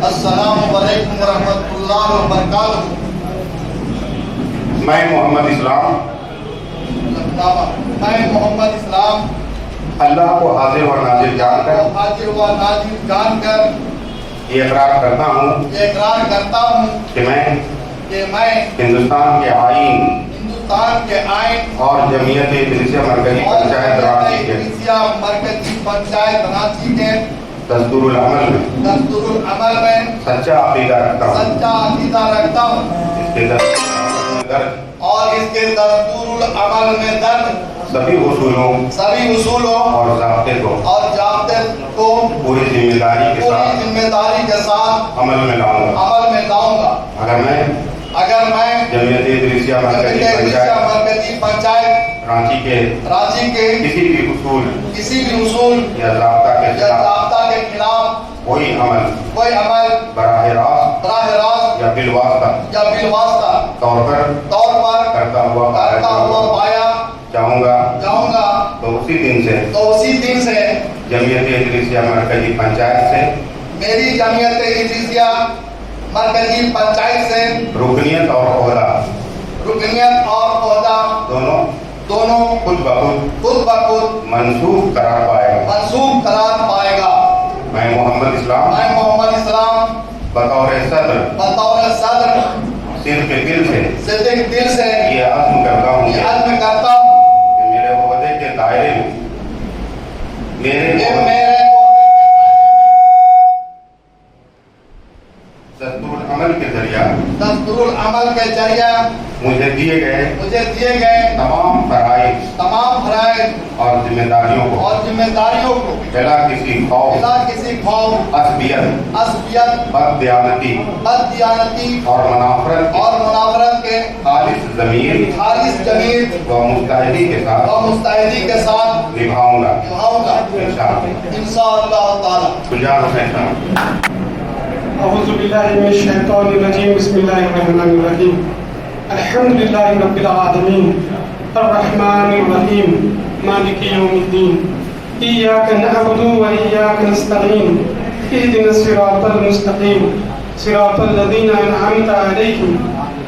अस्सलामु अलैकुम रहमतुल्लाहि व बरकातुहू। मैं मोहम्मद इस्लाम अल्लाह को हाजिर व नाजिर जानकर ये इकरार करता हूँ कि मैं हिंदुस्तान के आईन और जमीयत इदरिसिया मरकजी पंचायत रांची के दस्तूरुल अमल में सच्चा अकीदा रखता हूँ और इसके दस्तूरुल अमल में दर्ज सभी उसूलों और ज़ाब्ते को पूरी जिम्मेदारी के साथ अमल में लाऊंगा। अगर मैं जमीयत इदरिसिया मरकजी पंचायत रांची के किसी भी उसूल या ज़ाब्ता के खिलाफ कोई अमल बराह रास्त या बिलवास्ता तौर पर करता हुआ पाया जाऊंगा तो उसी दिन से जमीयत इदरिसिया मरकजी पंचायत से मेरी जमीयत इदरिसिया मरकजी पंचायत से रुकनियत और ओहदा दोनों खुद ब खुद मंसूब करार पाएगा। मैं मोहम्मद इस्लाम बतौर सदर सिर्फ दिल से ये अज़्म करता हूँ कि मेरे ओहदे के दायरे में दस्तूरुल अमल के जरिया मुझे दिए गए तमाम फराइज़ और जिम्मेदारियों को बिला किसी खौफ असबियत बददियानती और मुनाफरत के खालिस ज़मीर व मुस्तैदी के साथ निभाऊंगा इंशाअल्लाह ताला। अऊज़ु बिल्लाहि मिनश शैतानिर रजीम। बिस्मिल्लाहिर रहमानिर रहीम। अल्हम्दुलिल्लाहि रब्बिल आलमीन अर्रहमानिर रहीम मालिकि यौमिद्दीन इय्याका नअबुदु व इय्याका नस्तईन इहदिनस सिरातल मुस्तकीम सिरातल लज़ीना अनअमता अलैहिम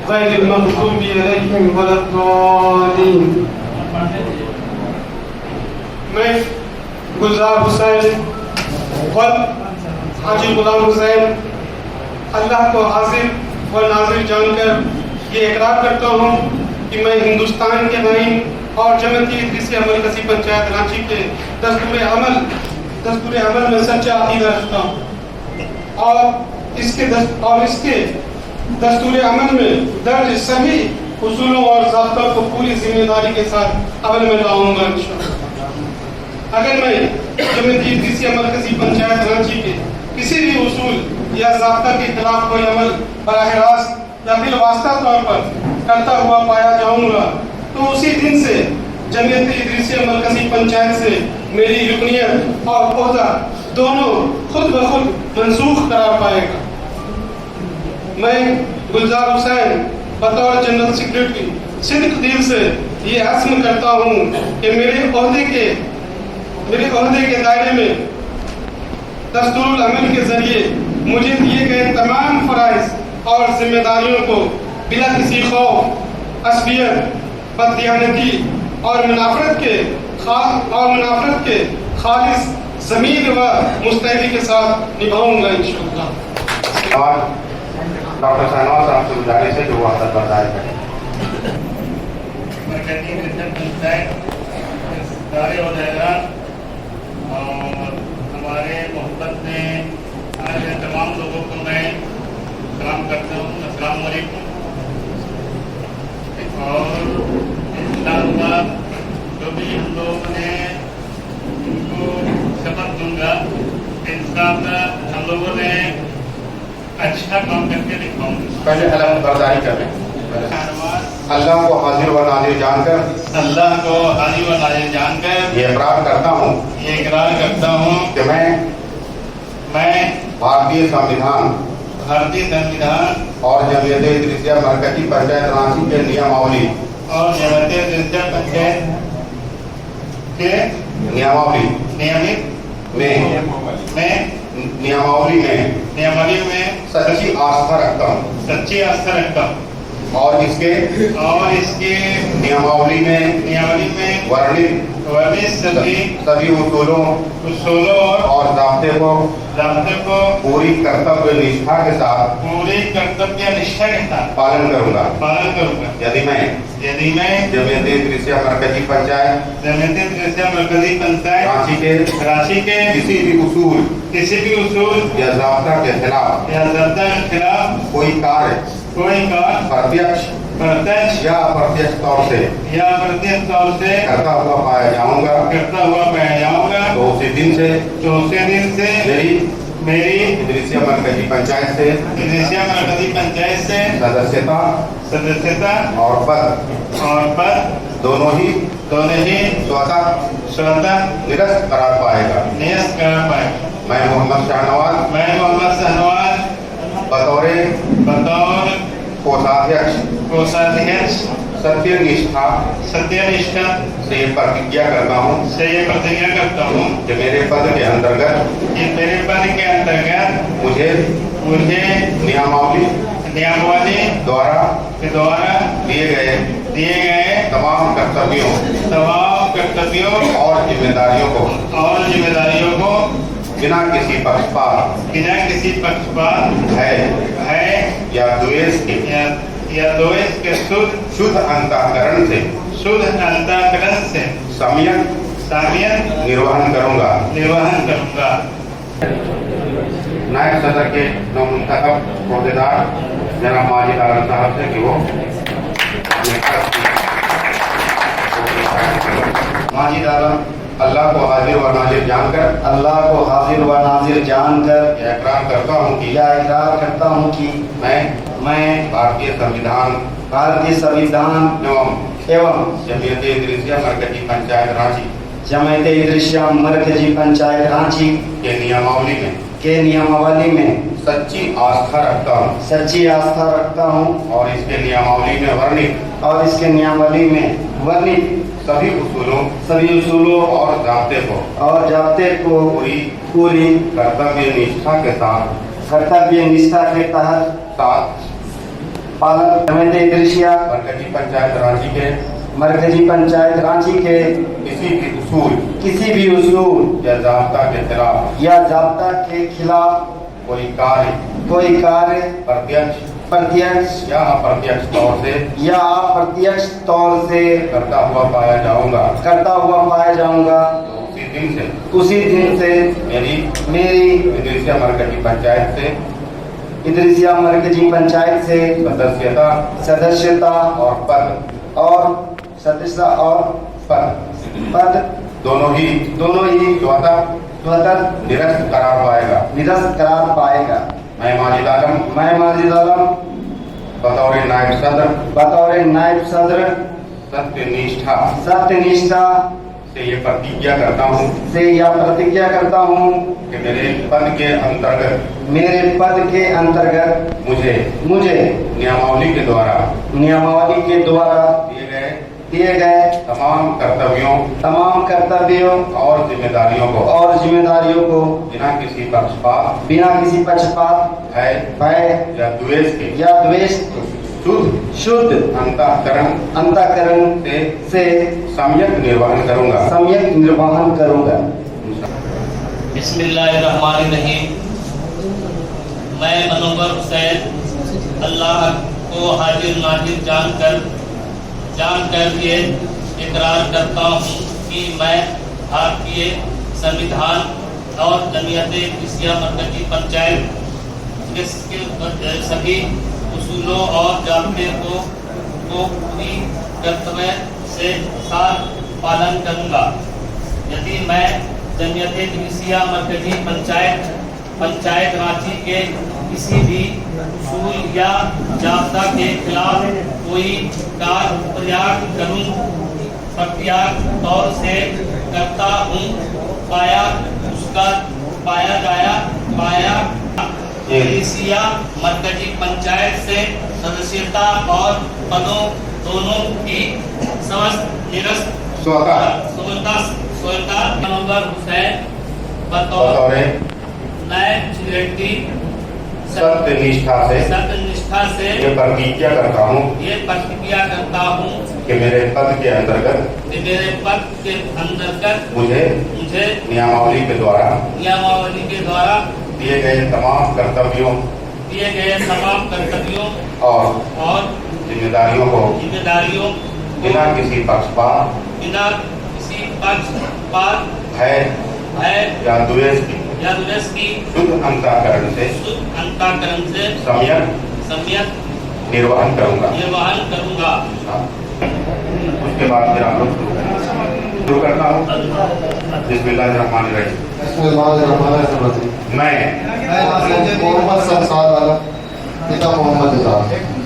गैरिल मग़ज़ूबि अलैहिम वलद्दालीन। मैं गुलजार हुसैन हाजी गुलाम हुसैन अल्लाह को हाजिर व नाजिर जानकर ये इकरार करता हूँ कि मैं हिंदुस्तान के आईन और जमीयत इदरिसिया मरकजी पंचायत रांची के दस्तूर अमल में सच्चा अकीदा रखता हूँ और इसके दस्तूर अमल में दर्ज सभी उसूलों और ज़ाब्तों को पूरी जिम्मेदारी के साथ अमल में लाऊंगा इंशाअल्लाह। अगर मैं जमीयत इदरिसिया मरकजी पंचायत रांची के किसी भी उसूल या ज़ाब्ता के खिलाफ कोई अमल बराह रास्त या बिलवास्ता तौर पर करता हुआ पाया जाऊंगा तो उसी दिन से जमीयत इदरिसिया मरकजी पंचायत से मेरी रुकनियत और ओहदा दोनों खुद ब खुद मनसूख करार पाएगा। मैं गुलजार हुसैन बतौर जनरल सेक्रेटरी सिद्क दिल से ये अज़्म करता हूँ कि मेरे ओहदे के दायरे में दस्तूरुल अमल के जरिए मुझे दिए गए तमाम फराइज़ और जिम्मेदारियों को बिला किसी खौफ असबियत बददियानती और मुनाफरत के खालिस ज़मीर व मुस्तैदी के साथ निभाऊंगा इंशाअल्लाह। और डॉक्टर शहनवाज साहब से गुजारिश है कि वो आपका बर्दाश्त करें। और हमारे मोहब्बत में आए तमाम लोगों को मैं सलाम करता हूँ। अस्सलाम वालेकुम। और इंशाअल्लाह जो भी हम लोगों ने उनको शपथ दूंगा इंशाअल्लाह हम लोगों ने अच्छा काम करके दिखाऊंगे। पहले बर्दारी करें। अल्लाह को हाजिर व नाजिर जानकर ये इकरार करता हूँ कि मैं भारतीय संविधान और जमीयत इदरिसिया मरकजी पंचायत रांची के नियमावली के नियमित में नियमावली में सच्ची आस्था रखता हूँ और इसके नियमावली में वर्णित सभी उसूलों और ज़ाब्ते को पूरी कर्तव्य निष्ठा के साथ पालन करूंगा। यदि मैं जमीयत इदरिसिया मरकजी पंचायत रांची के किसी भी उसूल या ज़ाब्ता के खिलाफ कोई कार्य प्रत्यक्ष या अप्रत्यक्ष तौर से करता हुआ पाया जाऊंगा तो उसी दिन से मेरी इदरिसिया मरकजी पंचायत से सदस्यता और पद दोनों ही स्वतः निरस्त करार पाएगा। मैं मोहम्मद शाहनवाज बतौर कोषाध्यक्ष सत्यनिष्ठा से प्रतिज्ञा करता हूँ कि मेरे पद के अंतर्गत मुझे नियमावली द्वारा दिए गए तमाम कर्तव्यों और जिम्मेदारियों को बिना किसी पक्षपात है या द्वेष के शुद्ध अंतःकरण से सम्यक निर्वहन करूंगा। नायब सदर के नवमुंतखब अहदेदार जनाब माजिद आलम साहब से कि वो माजिद आलम अल्लाह को हाजिर व नाजिर जानकर इकरार करता हूँ कि मैं भारतीय संविधान एवं जमीयत इदरिसिया मरकजी पंचायत रांची के नियमावली में सच्ची आस्था रखता हूँ और इसके नियमावली में वर्णित सभी उसूलों और ज़ाब्ते को पूरी कर्तव्य निष्ठा के तहत पालन जमीयत इदरिसिया मरकजी पंचायत रांची के किसी भी उसूल या ज़ाब्ता के खिलाफ कोई कार्य प्रत्यक्ष या अप्रत्यक्ष तौर से करता हुआ पाया जाऊंगा। उसी दिन से मेरी इदरिसिया मरकजी पंचायत से सदस्यता और पद दोनों ही स्वतः निरस्त करार पाएगा। मैं माजिद आलम बतौर नायब सदर सत्यनिष्ठा से यह प्रतिज्ञा करता हूँ कि मेरे पद के अंतर्गत मुझे नियमावली के द्वारा दिए गए तमाम कर्तव्यों और जिम्मेदारियों को बिना किसी पक्षपात भय या द्वेष शुद्ध अंतःकरण से सम्यक निर्वहन करूंगा। बिस्मिल्लाहिर्रहमानिर्रहीम। मैं मनोवर हुसैन अल्लाह को हाजिर नाजिर जानकर ये इकरार करता हूँ कि मैं भारतीय संविधान और जमीयत इदरिसिया मरकजी पंचायत के सभी उसूलों और ज़ाब्ते को पूरी कर्तव्य से साथ पालन करूँगा। यदि मैं जमीयत इदरिसिया मरकजी पंचायत रांची के किसी भी उसूल या ज़ाब्ता के खिलाफ कोई कार्य प्रत्यक्ष तौर से करता हूँ इदरिसिया मरकजी पंचायत से सदस्यता और पदों दोनों की समस्त निरस्त मनोवर हुसैन बतौर मैं चिरंती सत्यनिष्ठा से ये प्रतिज्ञा करता हूँ कि मेरे पद के अंतर्गत मुझे नियमावली के द्वारा दिए गए तमाम कर्तव्यों और जिम्मेदारियों को बिना किसी पक्षपात भय या द्वेष की शुद्ध अंतःकरण से सम्यक निर्वहन करूंगा। उसके बाद फिर हम लोग शुरू करता हूँ। बिस्मिल्लाहिर्रहमानिर्रहीम। मैं मोहम्मद सरसाद आलम पिता मोहम्मद इज़हार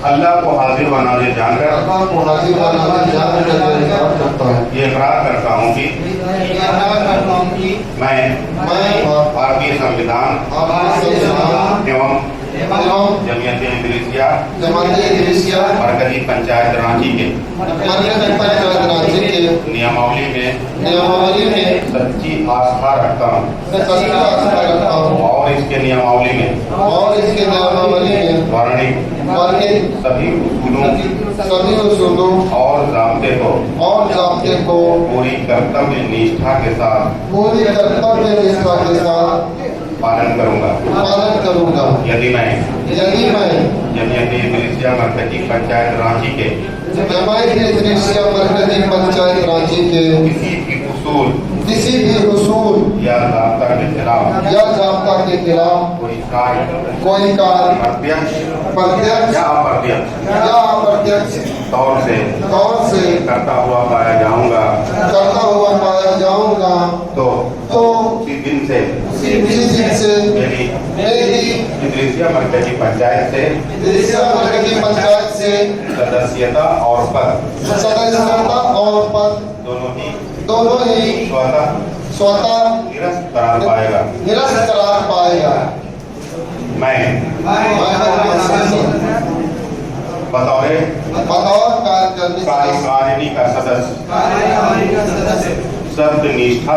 अल्लाह को हाजिर व नाज़िर जानकर करता हूँ। ये इकरार करता हूँ कि मैं भारतीय संविधान एवं जमीयत इदरिसिया मरकजी पंचायत रांची के नियमावली में सच्ची आस्था रखता हूँ और इसके नियमावली में वर्णित सभी उसूलों और ज़ाब्ते को पूरी कर्तव्य निष्ठा के साथ पालन करूंगा। यदि मैं जमीयत इदरिसिया मरकजी पंचायत रांची के किसी भी उसूल या ज़ाब्ता के खिलाफ कोई कार्य प्रत्यक्ष या अप्रत्यक्ष तौर से करता हुआ पाया जाऊंगा तो उसी दिन से मेरी इदरिसिया मरकजी पंचायत से सदस्यता और पद दोनों ही स्वतः निरस्त करार पाएगा। मैं बतौर कार्यकारिणी का सदस्य सत्यनिष्ठा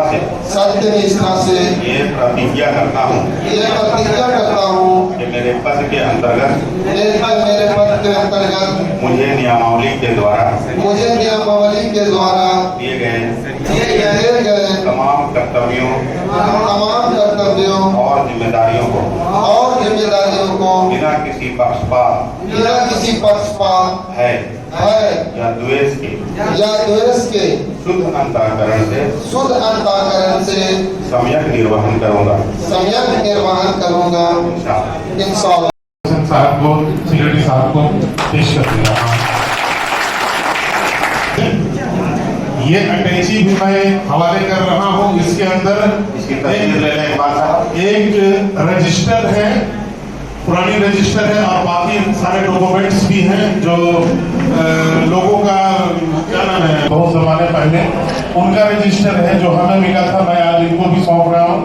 से ये प्रतिज्ञा करता हूँ कि मेरे पद के अंतर्गत मुझे नियमावली के द्वारा दिए गए तमाम कर्तव्यों और जिम्मेदारियों को बिना किसी पक्षपात है या द्वेष के शुद्ध अंतःकरण से सम्यक निर्वहन करूंगा इंशाअल्लाह। साहब को सिक्योरिटी साहब को पेश कर दिया। ये अटैची भी मैं हवाले कर रहा हूँ। इसके अंदर एक रजिस्टर है, पुरानी रजिस्टर है और बाकी सारे डॉक्यूमेंट्स भी हैं जो लोगों का क्या नाम है बहुत जमाने पहले उनका रजिस्टर है जो हमें मिला था। मैं आज इनको भी सौंप रहा हूँ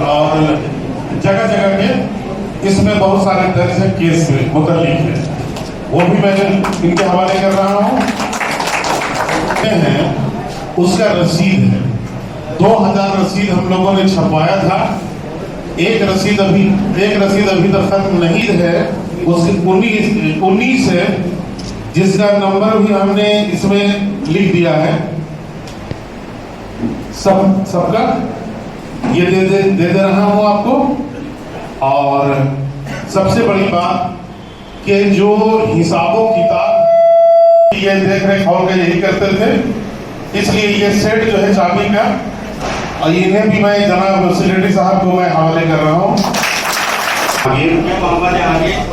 और जगह जगह के इसमें बहुत सारे दर्ज है, केस में मुतल्लिक है, वो भी मैं इनके हवाले कर रहा हूँ। उसका रसीद है 2000 रसीद हम लोगों ने छपवाया था। एक रसीद अभी तक खत्म नहीं है, उसके 19 है जिसका नंबर भी हमने इसमें लिख दिया है। सबका ये दे रहा हूं आपको। और सबसे बड़ी बात कि जो हिसाबों किताब ये देख रेख और का यही करते थे, इसलिए ये सेट जो है चाबी का और इन्हें भी मैं जनाब सेक्रेटरी साहब को मैं हवाले कर रहा हूँ।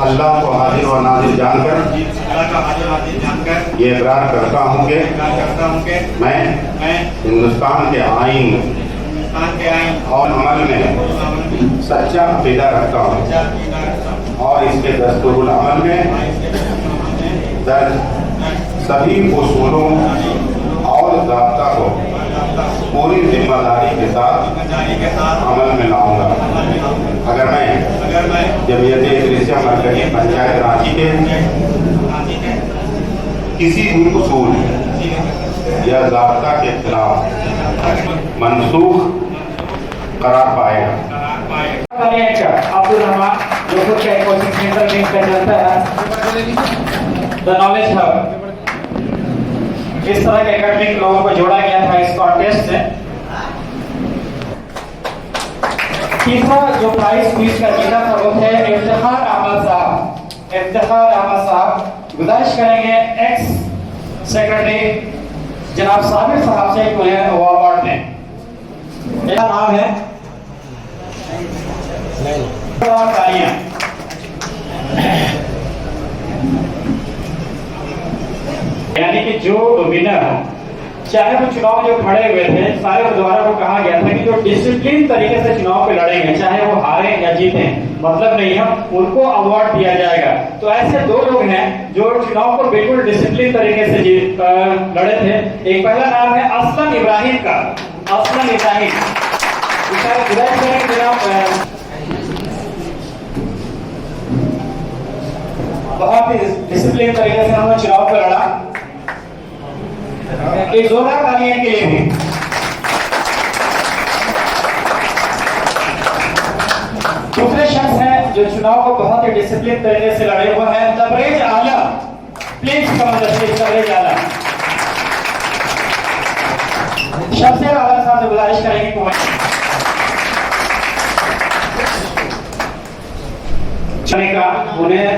अल्लाह को हाजिर व नाज़िर जानकर ये इकरार करता हूँ कि मैं हिंदुस्तान के आईन और अमल में सच्चा अक़ीदा रखता हूँ और इसके दस्तूरुल अमल में दर्ज सभी उसूलों और ज़ाब्ता को पूरी जिम्मेदारी के साथ अमल में लाऊंगा। अगर मैं जमीयत इदरिसिया मरकजी पंचायत रांची के किसी भी उसूल या ज़ाब्ता के खिलाफ मनसूख करार पाएगा। अब्दुल रहमान जो खुद का कोचिंग सेंटर में का चलता है द नॉलेज हब। इस तरह के एकेडमिक लोगों को जोड़ा गया था इस कॉन्टेस्ट से। तीसरा जो प्राइज क्विज का जीता था वो थे इफ्तिखार अहमद साहब। इफ्तिखार अहमद साहब गुजारिश करेंगे एक्स सेक्रेटरी जनाब साबिर साहब से उन्हें वो अवार्ड दें। मेरा नाम है यानी कि जो विनर हो, चाहे वो चुनाव जो खड़े हुए थे सारे उम्मीदवारों को कहा गया था कि जो डिसिप्लिन तरीके से चुनाव पे लड़ेंगे चाहे वो हारे या जीते मतलब नहीं है, उनको अवार्ड दिया जाएगा। तो ऐसे दो लोग हैं जो चुनाव को बिल्कुल डिसिप्लिन तरीके से लड़े थे। एक पहला नाम है असलम इब्राहिम का। असलम इब्राहिम बहुत ही डिसिप्लिन तरीके से उन्होंने चुनाव को लड़ा। एक जोरदार तालियां के लिए भी। दूसरे शख्स हैं जो चुनाव को बहुत ही डिसिप्लिन तरीके से लड़े हुए हैं तबरेज आलम। प्लीज कमांडर तबरेज आलम शमशेर आलम साहब से गुजारिश करेंगे कि का उन्हें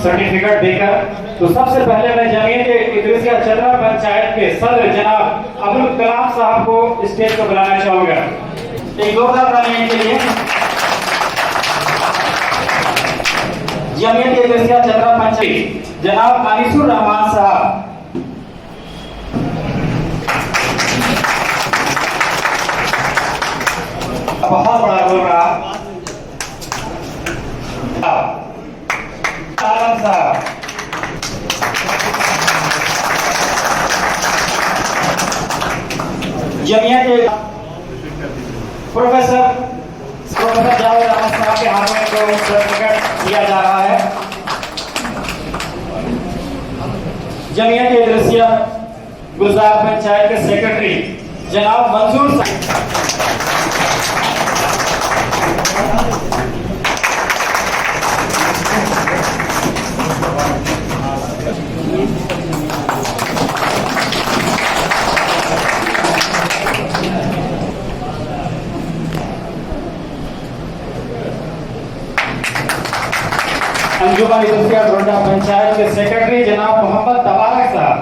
सर्टिफिकेट देकर। तो सबसे पहले मैं जमीयत इदरिसिया चतरा पंचायत के सदर जनाब अब्दुल कलाम साहब को स्टेज पर बुलाना चाहूंगा। एक जोरदार तालियां के लिए। जमीयत इदरिसिया चतरा पंचायत जनाब अनीसुर रहमान साहब। बहुत बड़ा रोल रहा आलम साहब। जमीयत प्रोफेसर जावेद अहमद साहब के हाथों में को सर्टिफिकेट दिया जा रहा है। जमीयत इदरिसिया गुलजार पंचायत के सेक्रेटरी जनाब मंजूर साहब। अंजुमन इदरिसिया डोडा पंचायत के सेक्रेटरी जनाब मोहम्मद तबारक साहब।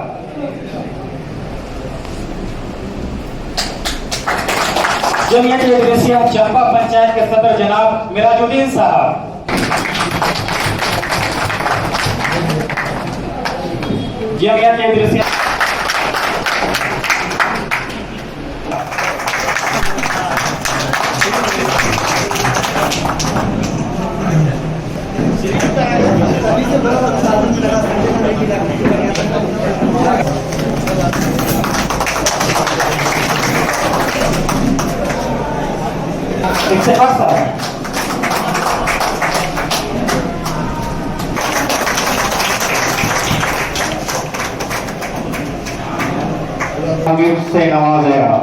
जमीयत इदरिसिया चंपा पंचायत के सदर जनाब मिराजुद्दीन साहब। जमीयत इदरिसिया हमीद से नवाजेगा।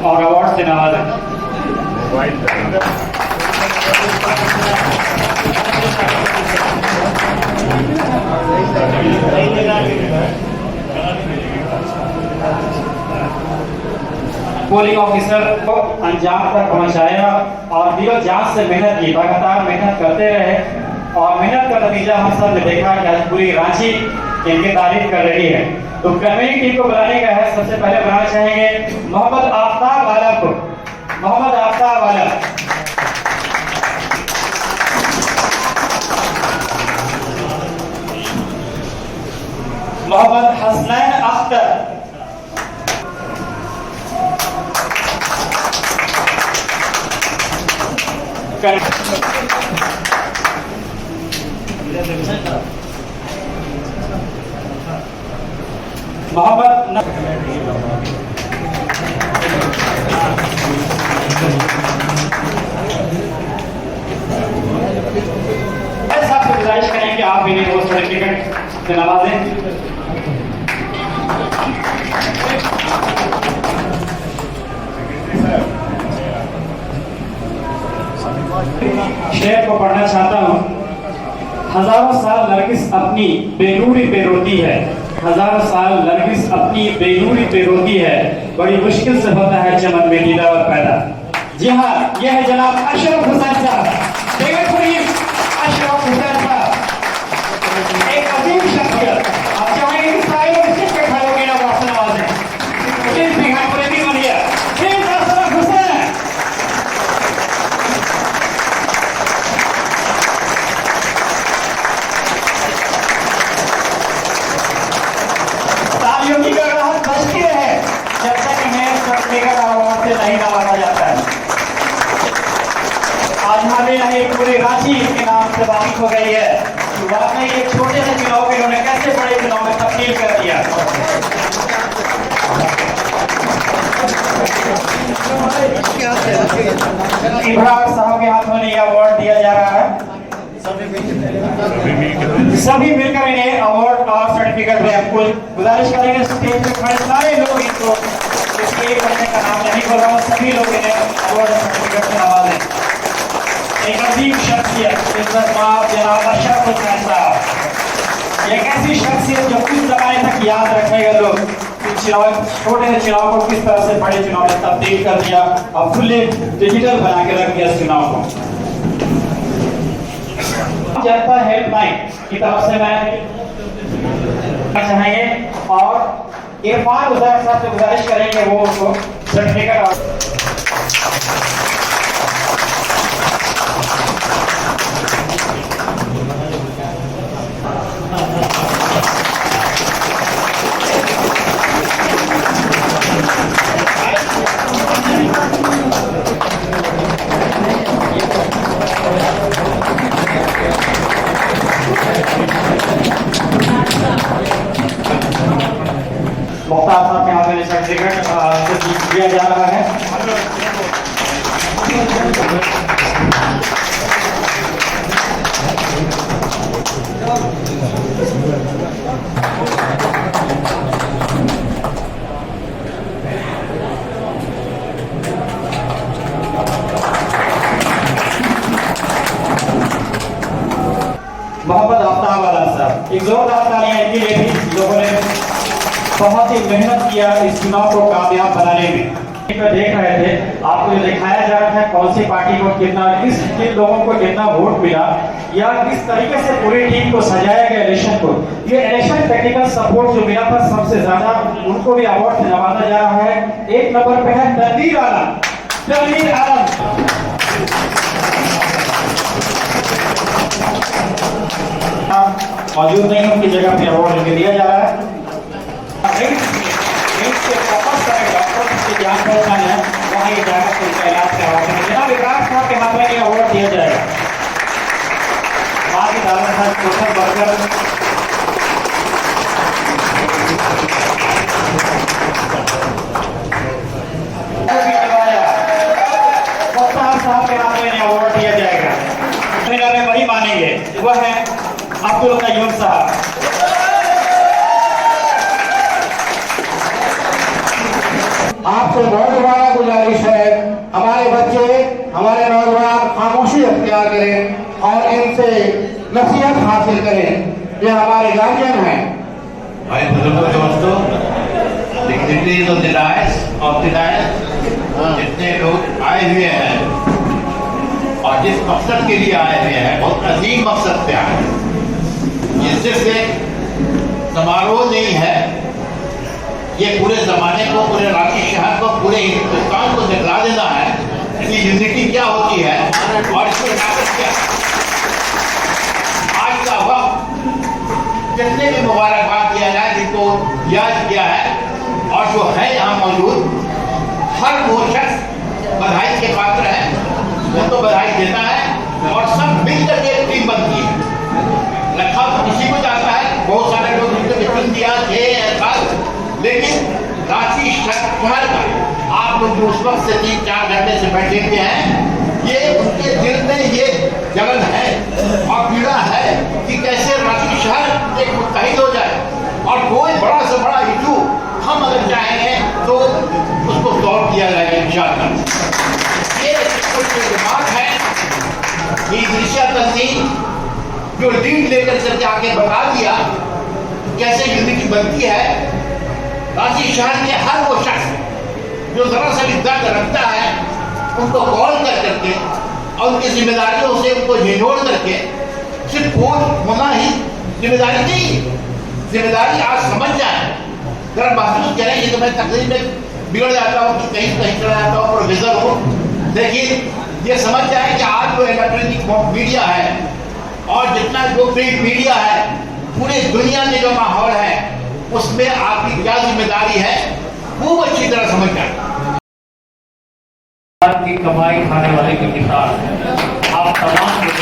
और अवार्ड से नवाजेगा। पोलिंग ऑफिसर को अंजाम तक पहुंचाया और दिलो जान से मेहनत की, लगातार मेहनत करते रहे और मेहनत का नतीजा हम सब ने देखा कि आज पूरी रांची इनकी तारीफ कर रही है। तो कमेटी टीम को बुलाने का है। सबसे पहले बुलाना चाहेंगे मोहम्मद आफ्ताब आलम को। मोहम्मद आफ्ताब आलम। मोहम्मद हसनैन अख्तर। मोहम्मद साहब से गुजारिश करें कि आप इन्हें वो सर्टिफिकेट से नवाजें। शेर को पढ़ना चाहता हूँ। हजारों साल नरगिस अपनी बेनूरी पे रोती है, हजारों साल नरगिस अपनी बेनूरी पे रोती है, बड़ी मुश्किल से होता है चमन में दीदार पैदा। जी हाँ, यह है जनाब अशरफ हुसैन साहब, अशरफ हुसैन साहब, एक अजीम शख्सियत। आप चाहेंगे कि सारे लोग स्टेज पे खड़े होकर नवाज नवाजें। Please big hand for everyone here. Please Ashraf Hussain. तालियों की गड़गड़ाहट बजती रहे जब तक इन्हें सर्टिफिकेट अवार्ड से नहीं नवाजा जाता है। आज हमें नहीं पूरे रांची के नाम से वाकिफ हो गई है कि वाकई एक छोटे से चुनाव को इन्होंने कैसे बड़े चुनाव में तब्दील कर दिया। इब्राहिम साहब के हाथ में ये अवार्ड दिया जा रहा है। सभी मिलकर इन्हें अवार्ड और सर्टिफिकेट दें। आपको गुजारिश करेंगे स्टेज पे खड़े सारे लोग इनको, इसलिए एक बच्चे का नाम नहीं बोल रहा हूँ, सभी लोग इन्हें अवार्ड और सर्टिफिकेट से नवाजें। एक अजीम शख्सियत इज्जतमाब जनाब अशरफ हुसैन साहब, एक ऐसी शख्सियत जो कुछ ज़माने तक याद रखेगा लोग कि चुनाव, छोटे से चुनाव को किस तरह से बड़े चुनाव में तब्दील कर दिया और फुल्ली डिजिटल बना के रख दिया इस चुनाव को। जनता हेल्पलाइन की तरफ से मैं चाहेंगे और इरफान उजैर साहब से गुजारिश करेंगे वो उनको सर्टिफिकेट और मुख्तार साहब के हाथ में सर्टिफिकेट दिया जा रहा है। मोहम्मद आफ्ताब वाला साहब, एक जोरदार तालियां इनके लिए भी, लोगों ने बहुत ही मेहनत किया इस चुनाव को कामयाब बनाने में। देख रहे थे, आपको जो दिखाया जा रहा है कौन सी पार्टी को कितना, किन लोगों को कितना वोट मिला या किस तरीके से पूरी टीम को सजाया गया इलेक्शन को। ये इलेक्शन टेक्निकल सपोर्ट जो मिला था सबसे ज्यादा, उनको भी अवार्ड से नवाजा जा रहा है। एक नंबर पे है तनवीर आलम, तनवीर आलम। मौजूद नहीं, उनकी जगह पे अवार्ड इनको दिया जा रहा है। ध्यान रखना है, वहाँ ये जाकर उनका इलाज करवाते हैं। जनाब इब्राहिम साहब के हाथ में ये अवार्ड दिया जाएगा। वहाँ की दादा साहब सोशल वर्कर साहब के हाथ में अवार्ड दिया जाएगा। वही मानेंगे, वह है अब्दुल कयूम साहब। आपसे बहुत बड़ा गुजारिश है, हमारे बच्चे, हमारे नौजवान खामोशी अख्तियार करें और इनसे नसीहत हासिल करें। ये हमारे गार्जियन हैं। भाई बुजुर्गों, दोस्तों, डिग्निटरीज ऑफ द डायस, जितने लोग आए हुए हैं और जिस मकसद के लिए आए हुए हैं, बहुत अजीम मकसद से आए हैं। ये सिर्फ एक समारोह नहीं है, ये पूरे जमाने को, पूरे रांची शहर को, पूरे हिंदुस्तान को दिखला देना है कि यूनिटी क्या होती है और इसकी ताकत क्या है। आज का वक्त जितने भी मुबारकबाद दिया जाए, जिनको याद किया है और जो है यहाँ मौजूद, हर वो शख्स बधाई के पात्र है, वो तो बधाई देता है और सब मिलकर के एक टीम बनती है। रखा किसी को जाता है, बहुत सारे लोग जिनको टिफिन दिया, लेकिन रांची शहर का आप लोग जो उस वक्त से 3-4 घंटे से बैठे हुए हैं, ये उनके दिल में ये जलन है और पीड़ा है कि कैसे रांची शहर एक मुत्तहिद हो जाए और कोई बड़ा से बड़ा इशू हम अगर चाहेंगे तो उसको सॉल्व किया जाएगा इंशाअल्लाह। ये कुछ दिमाग है कि ईर्ष्या तंजीम जो लीड लेकर करके आके बता दिया कैसे यूनिटी बनती है। रांची शहर के हर वो शख्स जो जरा सा भी दर्द रखता है उनको कॉल कर करके और उनकी जिम्मेदारियों से उनको झिझोड़ करके सिर्फ वोट होना ही जिम्मेदारी नहीं, जिम्मेदारी आज समझ जाए। जरा महसूस करें, ये तो मैं तकलीफ में बिगड़ जाता हूँ कि कहीं कहीं चला जाता हूँ प्रोफेसर हूँ, लेकिन ये समझ जाए कि आज जो इलेक्ट्रॉनिक मीडिया है और जितना जो प्रिंट मीडिया है, पूरी दुनिया में जो माहौल है उसमें आपकी क्या जिम्मेदारी है खूब अच्छी तरह समझ जाए। की कमाई खाने वाले की मिसाल आप तमाम लोग।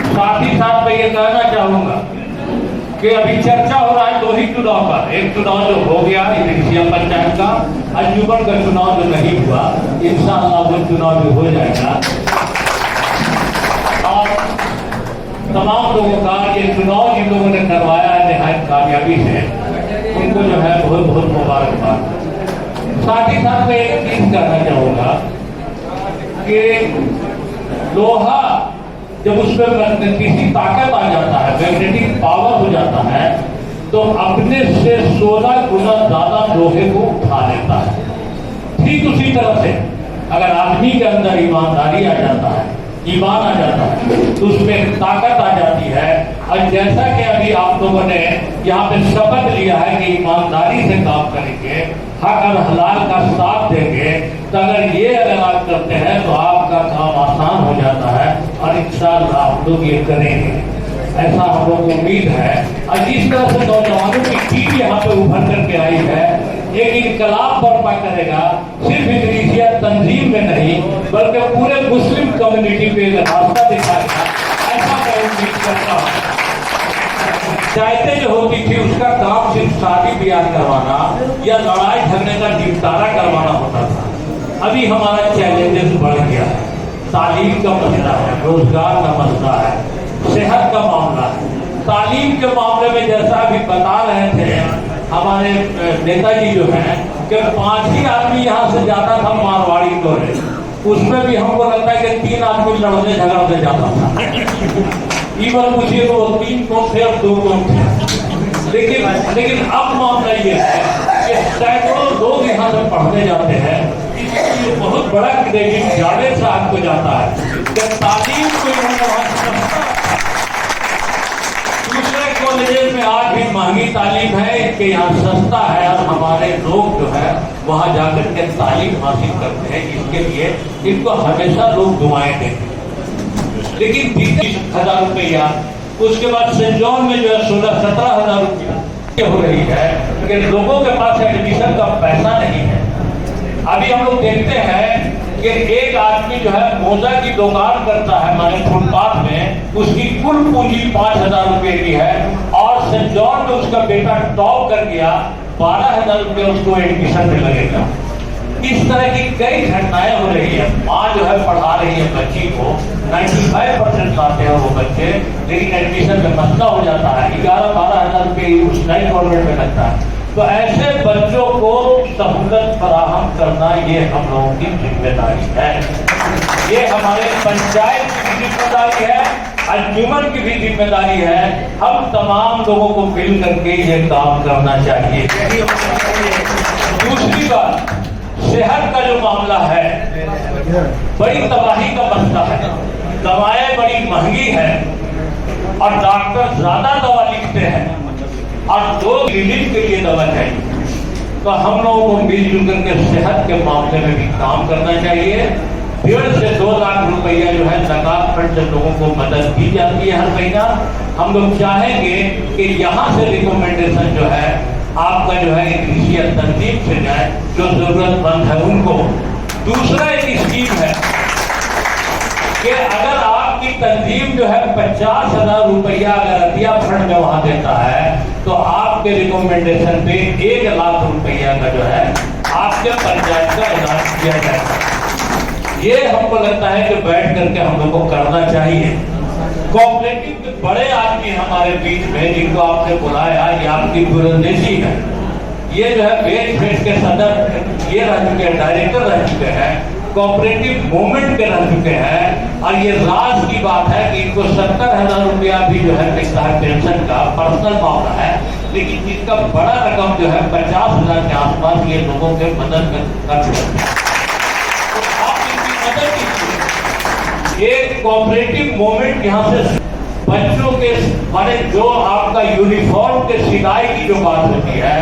साथ ही साथ मैं ये कहना चाहूंगा कि अभी चर्चा हो रहा है 2 ही चुनाव का। एक चुनाव जो हो गया सीएम पंचायत का, अंजुमन का चुनाव जो नहीं हुआ, इंशाअल्लाह वो चुनाव भी हो जाएगा। और तमाम लोगों का ये चुनाव जिन लोगों ने करवाया है निहायत कामयाबी से, उनको जो है बहुत बहुत मुबारकबाद। साथ ही साथ मैं एक चीज कहना चाहूंगा कि लोहा जब उसमें किसी ताकत आ जाता है, मैग्नेटिक पावर हो जाता है, तो अपने से 16 गुना ज्यादा लोहे को उठा लेता है। ठीक उसी तरह से अगर आदमी के अंदर ईमानदारी आ जाता है, ईमान आ जाता है, तो उसमें ताकत आ जाती है। और जैसा कि अभी आप लोगों ने यहाँ पे शपथ लिया है कि ईमानदारी से काम करेंगे, हक और हलाल का साथ देंगे, तो अगर आप करते हैं तो आपका काम आसान हो जाता है और इंशाअल्लाह आप लोग ये करेंगे, ऐसा हम लोग को उम्मीद है। और जिस तरह से नौजवानों की टीम यहाँ पे उभर करके आई है, एक इनकलाब बर्पा करेगा, सिर्फ इदरीसिया तंजीम में नहीं बल्कि पूरे मुस्लिम कम्युनिटी पे रास्ता दिखाएगा, ऐसा मैं उम्मीद करता हूँ। चाहते जो होती थी उसका काम सिर्फ शादी ब्याह करवाना या लड़ाई झगड़े का निपटारा करवाना होता था। अभी हमारा चैलेंजेस बढ़ गया है, तालीम का मसला है, रोजगार का मसला है, सेहत का मामला है। तालीम के मामले में जैसा अभी बता रहे थे हमारे नेताजी जो हैं कि 5 ही आदमी यहाँ से जाता था मारवाड़ी दौरे, उसमें भी हमको लगता है कि 3 आदमी लड़ने झगड़ने जाता था। इवन पूछिए तो 3 कौन थे और 2 कौन थे। लेकिन अब मामला ये है कि सैकड़ों लोग यहाँ से पढ़ने जाते हैं। इसलिए बहुत बड़ा क्रेडिट जावेद साहब को जाता है कि तालीम को दूसरे कॉलेज में आज भी महंगी तालीम है, इनके यहाँ सस्ता है और हमारे लोग जो है वहाँ जाकर के तालीम हासिल करते हैं। इसके लिए इनको हमेशा लोग दुआएं देते हैं। लेकिन 20,000 रुपया, उसके बाद सेंट जॉन में जो है 16-17 हजार रुपया हो रही है कि लोगों के पास एडमिशन का पैसा नहीं है। अभी हम लोग देखते हैं कि एक आदमी जो है मोजा की दुकान करता है माने फुटपाथ में, उसकी कुल पूंजी 5,000 रुपए की है और सेंट जॉन में उसका बेटा टॉप कर गया, 12,000 रुपये उसको एडमिशन में लगेगा। इस तरह की कई घटनाएं हो रही है। माँ जो है पढ़ा रही है बच्ची को, 95% आते हैं वो बच्चे, लेकिन एडमिशन में मसला हो जाता है, 11-12 हजार रुपये उस नई गवर्नमेंट में लगता है। तो ऐसे बच्चों को सहूलत फराहम करना ये हम लोगों की जिम्मेदारी है। ये हमारे पंचायत की भी जिम्मेदारी है, अंजुमन की भी जिम्मेदारी है। हम तमाम लोगों को मिल करके ये काम करना चाहिए। दूसरी बात, सेहत का जो मामला है बड़ी तबाही का मसला है। दवाएं बड़ी महंगी है और डॉक्टर ज्यादा दवा लिखते हैं और 2 रिलीफ के लिए दवा चाहिए। तो हम लोगों को मिलजुल करके सेहत के मामले में भी काम करना चाहिए। 1.5 से 2 लाख रुपया जो है ज़कात फंड से लोगों को मदद दी जाती है हर महीना। हम लोग चाहेंगे कि यहाँ से रिकमेंडेशन जो है आपका जो है इदरीसिया तंजीम से जाए जो जरूरतमंद है उनको। दूसरा एक स्कीम है कि अगर आपकी तंजीम जो है 50,000 रुपया अगर अतिया फंड में वहां देता है तो आपके रिकमेंडेशन पे 1 लाख रुपया का जो है आपके पंचायत का ऐलान किया जाएगा। ये हमको लगता है कि बैठ करके हम लोग को करना चाहिए। कोऑपरेटिव के बड़े आदमी हमारे बीच में जिनको आपने बुलाया, ये आपकी बुलंदेशी है। ये जो है बेच के सदर ये रह चुके हैं, डायरेक्टर रह चुके हैं, कोऑपरेटिव मूवमेंट के रह चुके हैं। और ये राज की बात है कि इनको 70,000 रुपया भी जो है मिलता है पेंशन का, पर्सनल मामला है। लेकिन जिसका बड़ा रकम जो है 50,000 के आसपास ये लोगों के मदद कर चुके हैं। तो आप इनकी मदद कीजिए। एक कोऑपरेटिव मूवमेंट यहाँ से बच्चों के माने जो आपका यूनिफॉर्म के सिलाई की जो बात होती है,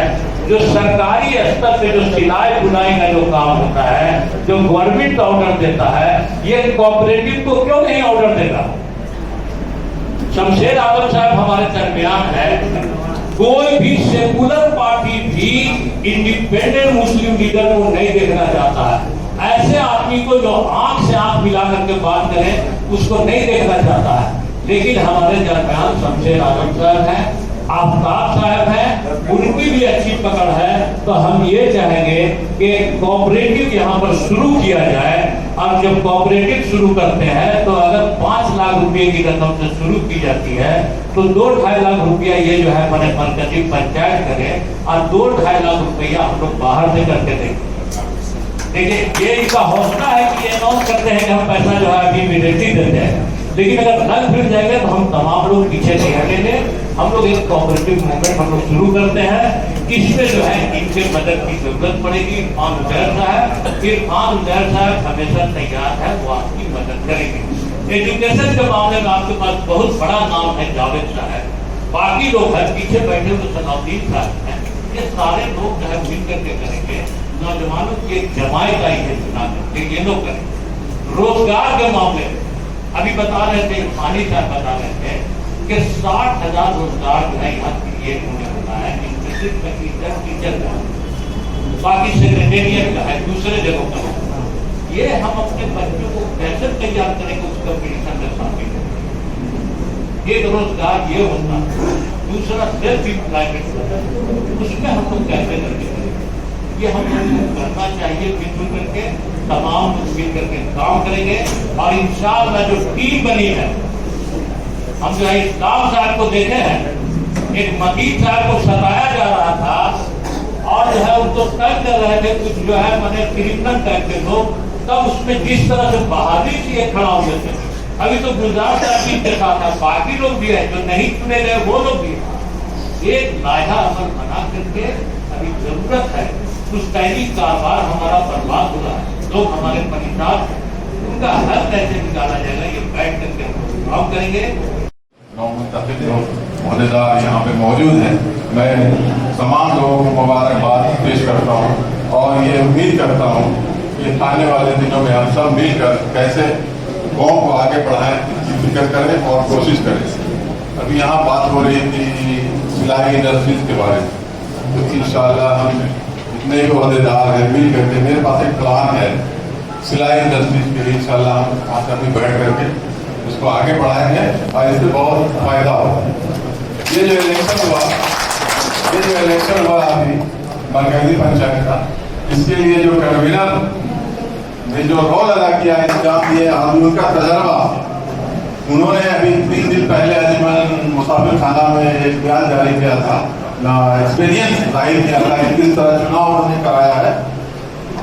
जो सरकारी स्तर पे जो सिलाई बुनाई का जो काम होता है, जो गवर्नमेंट ऑर्डर देता है, ये कोऑपरेटिव को क्यों नहीं ऑर्डर देगा? शमशेर आलम साहब हमारे दरमियान है। कोई भी सेकुलर पार्टी भी इंडिपेंडेंट मुस्लिम लीडर को नहीं देखना चाहता है। ऐसे आदमी को जो आंख से आंख मिला करके बात करे उसको नहीं देखना चाहता है। लेकिन हमारे दरमियान शमशेर आलम साहब हैं, आफ्ताब साहब हैं, उनकी भी अच्छी पकड़ है। तो हम ये चाहेंगे कि कोऑपरेटिव यहाँ पर शुरू किया जाए। और जब कोऑपरेटिव शुरू करते हैं तो अगर 5 लाख रुपए की रकम से शुरू की जाती है तो 2-2.5 लाख रुपया ये जो है मैंने मरकजी पंचायत करे और 2-2.5 लाख रुपया हम लोग बाहर से करके देंगे। देखिए ये इनका हौसला है कि ये अनाउंस करते हैं कि हम पैसा जो है अभी इमीडिएटली देते हैं। लेकिन अगर नल फिर जाएगा तो हम तमाम लोग पीछे नहीं हटेंगे। हम लोग एक कोऑपरेटिव मूवमेंट हम लोग शुरू करते हैं। इसमें जो है इनके मदद की जरूरत पड़ेगी। इरफान उजैर साहब हमेशा तैयार है, वो आपकी मदद करेंगे। एजुकेशन के मामले में आपके पास बहुत बड़ा नाम है जावेद साहब, बाकी लोग हैं पीछे बैठे हुए सलाउद्दीन साहब हैं। ये सारे लोग जो है मिल करके करेंगे। नौजवानों की एक जमात का ये चुनाव करके ये लोग करेंगे। रोजगार के मामले में अभी बता रहे थे, इरफानी साहब बता रहे थे कि 60,000 रोजगार जो है यहाँ क्रिएट होने वाला है। टीचर का, बाकी सेक्रेटेरिएट का है, दूसरे जगहों का होगा। ये हम अपने बच्चों को कैसे तैयार करेंगे उस कंपटीशन में शामिल होंगे। एक रोजगार ये होता है, दूसरा सेल्फ एम्प्लॉयमेंट होता है, उसमें हम लोग कैसे करके करेंगे। ये हम लोग को करना चाहिए। मिलजुल करके तमाम मिल करके काम करेंगे। और इंशाअल्लाह जो टीम बनी है, हम जो है इस्लाम साहब को देखे हैं, एक मकीन साहब को सताया जा रहा था और जो है उनको तय कर रहे थे कुछ जो है मैंने क्रिमिनल टाइप के लोग, तब उसमें जिस तरह से बहादुरी से खड़ा हुए थे। अभी तो गुजरात साहब के साथ है, बाकी लोग भी है जो नहीं चुने गए वो लोग भी है। एक लायहा अमल बना करके अभी जरूरत है। पुश्तैनी कारोबार हमारा बर्बाद हो रहा है, लोग हमारे परेशान, उनका हल कैसे निकाला जाएगा ये बैठ करके हम काम करेंगे। मोहदेदार यहाँ पे मौजूद हैं। मैं तमाम लोगों को मुबारकबाद पेश करता हूँ और ये उम्मीद करता हूँ कि आने वाले दिनों में हम सब मिलकर कैसे गाँव को आगे बढ़ाएं इसकी फिक्र करें और कोशिश करें। अभी यहाँ बात हो रही थी सिलाई इंडस्ट्रीज के बारे में, तो इंशाअल्लाह हम जितने भी अहदेदार हैं मिल करके, मेरे पास एक प्लान है सिलाई इंडस्ट्रीज के लिए। इंशाअल्लाह हम वहाँ से अभी बैठ करके उसको आगे बढ़ाएंगे और इससे बहुत फायदा होगा। ये जो इलेक्शन हुआ अभी मरकजी पंचायत का, इसके लिए जो कन्वीनर ने जो रोल अदा किया, इंतजाम किए और उनका तजर्बा, उन्होंने अभी 3 दिन पहले अजीमन मुसाफिर खाना में एक बयान जारी किया था, एक्सपीरियंस जाहिर किया था कि किस तरह चुनाव उन्होंने कराया है।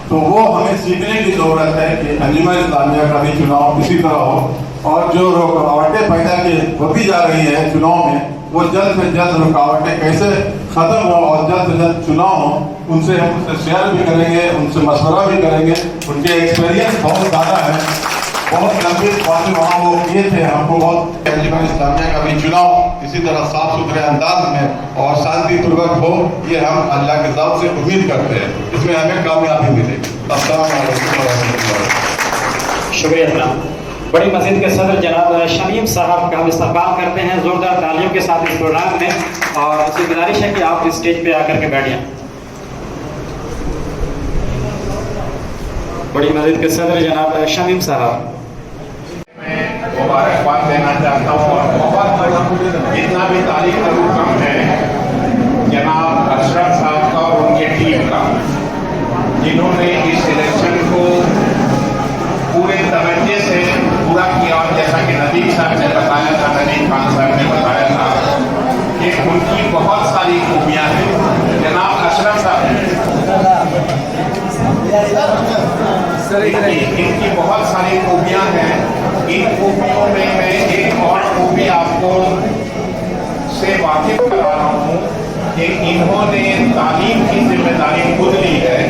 तो वो हमें सीखने की जरूरत है कि अंजुमन इस्लामिया का भी चुनाव इसी तरह हो और जो रुकावटें पैदा की होती जा रही है चुनाव में, वो जल्द से जल्द रुकावटें कैसे खत्म हो और जल्द से जल्द चुनाव हो, उनसे हम उनसे शेयर भी करेंगे, उनसे मशवरा भी करेंगे। उनके एक्सपीरियंस बहुत ज़्यादा है, बहुत लंबे बातें वहाँ वो किए थे। हमको बहुत अंजुमन इस्लामिया का भी चुनाव इसी तरह साफ सुथरे अंदाज में और शांतिपूर्वक हो, ये हम अल्लाह के ज़ात से उम्मीद करते हैं। इसमें हमें कामयाबी मिलेगी। अस्सलाम वालेकुम व रहमतुल्लाह। शुक्रिया जनाब। बड़ी मस्जिद के सदर जनाब शमीम साहब का हम इस्तकबाल करते हैं जोरदार तालियों के साथ इस प्रोग्राम में, और उसकी गुजारिश है कि आप इस स्टेज पे आकर के बैठ जाएं। बड़ी मस्जिद के सदर जनाब शमीम साहब। मुबारकबाद देना चाहता हूँ और बहुत जितना भी तारीफ करूँ कम है जनाब अशरफ साहब का और उनकी टीम का। जिन्होंने इस इलेक्शन को पूरे तवज्जे से पूरा किया। और जैसा कि नदीम साहब ने बताया था, नदीम खान साहब ने बताया था कि उनकी बहुत सारी खूबियाँ हैं। जनाब अशरफ साहब, इनकी बहुत सारी खूबियाँ हैं। इन खूबियों में मैं एक और खूबी आपको से वाकिफ करा रहा हूँ कि इन्होंने तालीम की जिम्मेदारी खुद ली है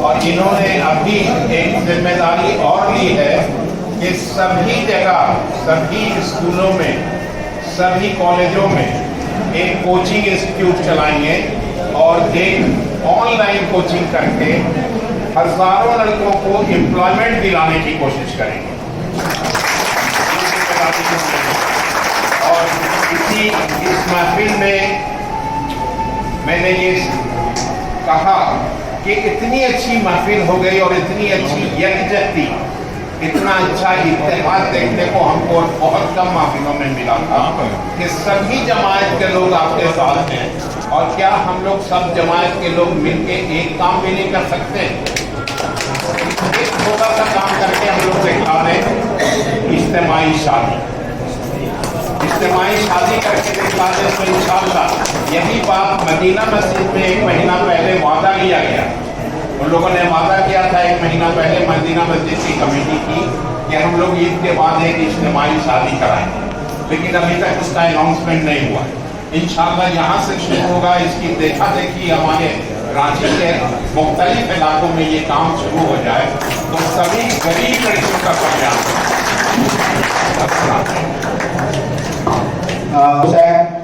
और इन्होंने अभी एक जिम्मेदारी और ली है कि सभी जगह, सभी स्कूलों में, सभी कॉलेजों में एक कोचिंग इंस्टीट्यूट चलाएंगे और एक ऑनलाइन कोचिंग करके हजारों लड़कों को एम्प्लॉयमेंट दिलाने की कोशिश करेंगे। और इस महफिल में मैंने ये कहा कि इतनी अच्छी महफिल हो गई और इतनी अच्छी यकजहती, इतना अच्छा इत्तेहाद देखने को हमको बहुत कम महफिलों में मिला था कि सभी जमात के लोग आपके साथ हैं। और क्या हम लोग सब जमात के लोग मिलके एक काम भी नहीं कर सकते? एक छोटा सा काम करके हम लोग दिखा दें, इज्तिमाई शादी करके दिखा दें तो इंशाअल्लाह यही बात मदीना मस्जिद में 1 महीना पहले वादा किया गया। उन लोगों ने वादा किया था 1 महीना पहले मदीना मस्जिद की कमेटी की कि हम लोग ईद के बाद एक इज्तिमाई शादी कराएंगे, लेकिन अभी तक उसका अनाउंसमेंट नहीं हुआ। इंशाअल्लाह यहाँ से शुरू होगा। इसकी देखा देखी हमारे रांची के मुख्तलिफ इलाकों में ये काम शुरू हो जाए तो सभी गरीब लड़कियों का कल्याण।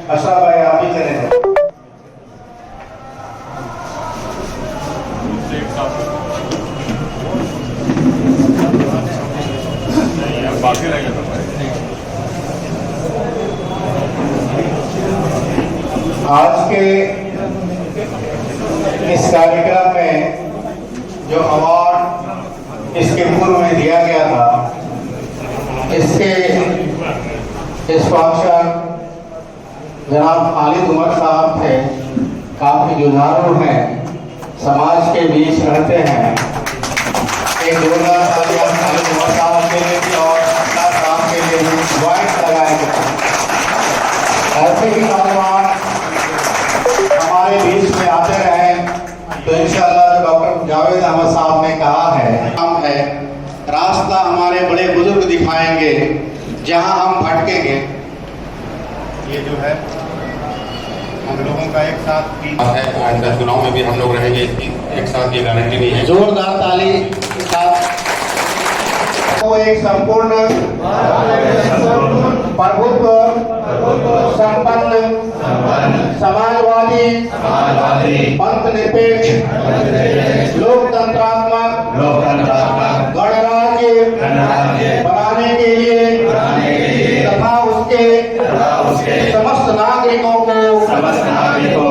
अशरफ भाई आप ही चले बाकी रह गया। आज के इस कार्यक्रम में जो अवार्ड इसके पूर्व में दिया गया था, इसके स्पॉन्सर जनाब खालिद उमर साहब थे। काफ़ी जुझारू हैं, समाज के बीच रहते हैं। एक 2 खालिद उमर साहब के लिए भी और साहब के लिए भी पॉइंट लगाए गए। ऐसे ही नौजवान हमारे बीच में आते रहे तो इंशाअल्लाह जो डॉक्टर जावेद अहमद साहब ने कहा है, हम है रास्ता हमारे बड़े बुजुर्ग दिखाएंगे, जहां हम भटकेंगे। ये जो है हम लोगों का एक साथ है, आइंदा चुनाव में भी हम लोग रहेंगे, इसकी एक साथ ये गारंटी नहीं है। जोरदार ताली के साथ वो एक संपूर्ण प्रभुत्व संपन्न समाजवादी पंथ निरपेक्ष लोकतंत्रात्मक गणराज्य बनाने के लिए तथा उसके समस्त नागरिकों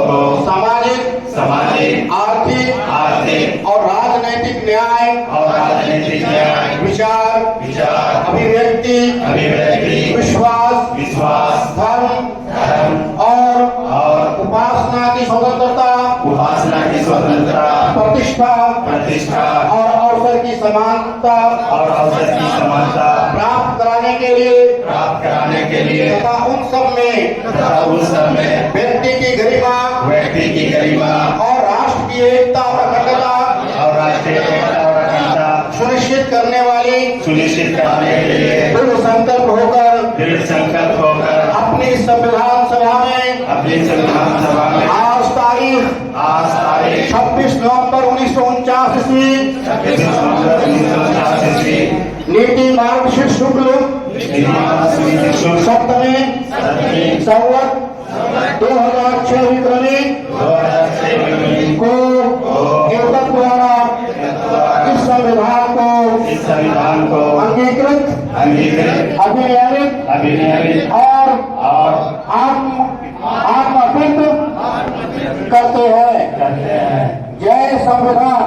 को सामाजिक आर्थिक और राजनैतिक न्याय विचार अभिव्यक्ति विश्वास धर्म और उपासना की स्वतंत्रता प्रतिष्ठा और अवसर की समानता प्राप्त कराने के लिए तथा उन सब में व्यक्ति की गरिमा और राष्ट्र की एकता और अखंडता सुनिश्चित करने के लिए दृढ़ संकल्प होकर अपनी संविधान सभा में आज तारीख 26 नवंबर 1949 नीति मार्गशीर्ष शुक्ल सप्तमी संवत 2006 विक्रमी को एतत् द्वारा इस संविधान को अंगीकृत अभिनयित और आत्मर्पित करते हैं। जय संविधान।